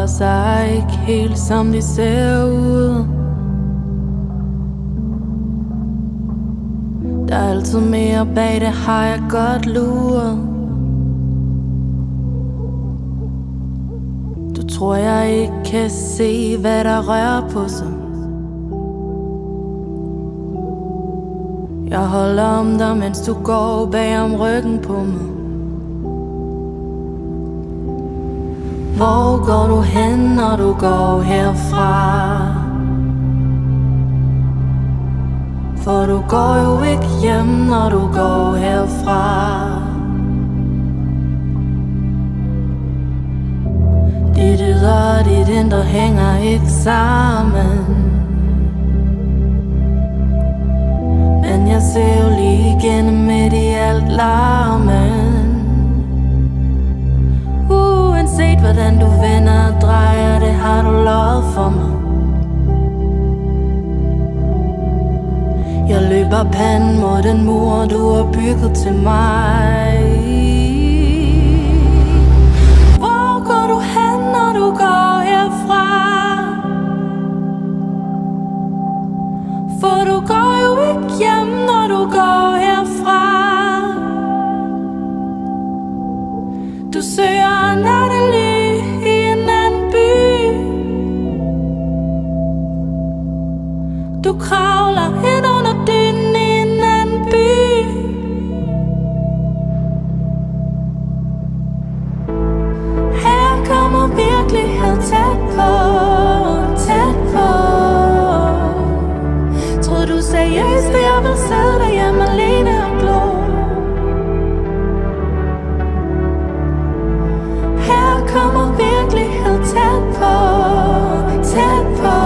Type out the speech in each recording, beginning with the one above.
holder sig ikke helt som de ser ud. Der er altid mere bag, det har jeg godt luret. Du tror jeg ikke kan se, hvad der rører på sig. Jeg holder om dig, mens du går bag om ryggen på mig. Hvor går du hen, når du går herfra? For du går jo ikke hjem, når du går herfra. Dit ydre og dit indre hænger ikke sammen. Men jeg ser jo lige igennem midt i alt larmen. Uanset hvordan du vender og drejer, det har du lovet for mig. Jeg løber panden mod den mur, du har bygget til mig. Hvor går du hen, når du går herfra? For du går jo ikke hjem, når du går herfra. Du søger nattely i en anden by. Du kravler ind under dynen i en anden by. Her kommer virkelighed tæt på, tæt på. Tror du seriøst, at jeg vil sidde derhjemme alene og glo? Her kommer virkelighed tæt på, tæt på.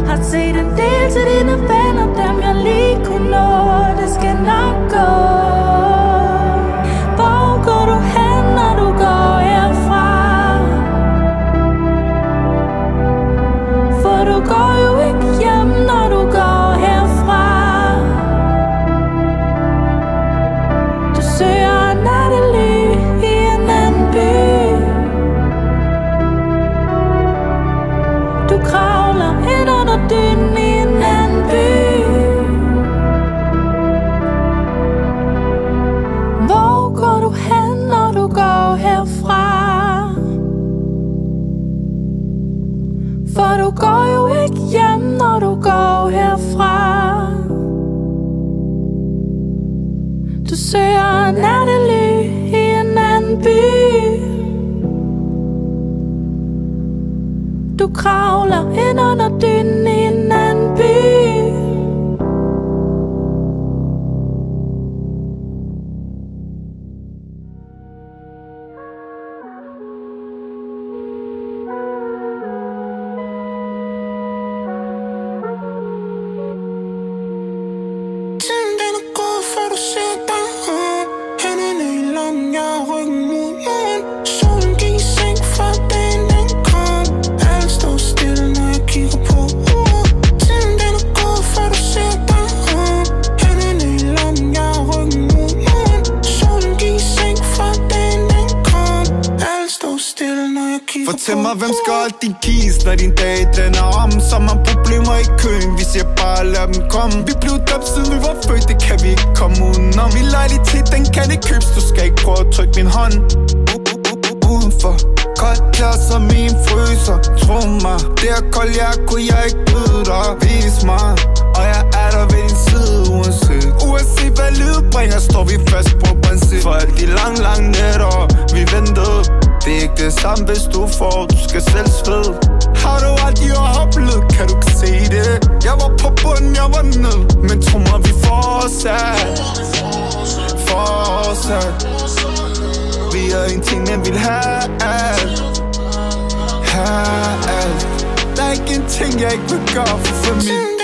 Har set en del til dine venner, dem jeg lige kunne nå. Det skal nok gå. Hvor går du hen, når du går herfra? For du går jo ikke hjem, når du går herfra. Du søger nattely i en anden by. Du kravler ind under dynen i en anden by. Hvor går du hen, når du går herfra? For du går jo ikke hjem, når du går herfra. Du søger nattely i en anden by. Du kravler ind under dynen i en anden by. Tiden den er gået, før du ser dig om. Hænderne i lommen, jeg har ryggen mod muren. Solen gik i seng, før dagen den kom. Alt står stille, når jeg kigger på uret. Tiden den er gået, før du ser dig om. Hænderne i lommen, jeg har ryggen mod muren. Solen gik i seng, før dagen den kom. Alt står stille, når jeg kigger på uret. Fortæl mig, hvem skal holde din keys, når din dag den er om? Så har problemer i køen, vi siger bare lad dem komme. Vi blev døbt siden vi var født, det kan vi ikke komme udenom. Min lejlighed, den kan ikke købes, du skal ikke prøve at trykke min hånd. Udenfor, koldt klar som min fryser. Tro mig, det er koldt, jeg kunne jeg ikke byde dig. Vis mig, og jeg er der ved din side uanset. Uanset hvad livet bringer, står vi fast på princip. For alle de lange nætter, vi ventede. Det er ikke det samme, hvis du får, du skal selv svede. Har du aldrig oplevet, kan du ikke se det? Jeg var på bunden, jeg var ned. Men tro mig, vi fortsat. Vi er en ting, men vil have alt. Der er ikke en ting, jeg ikke vil gøre for familien.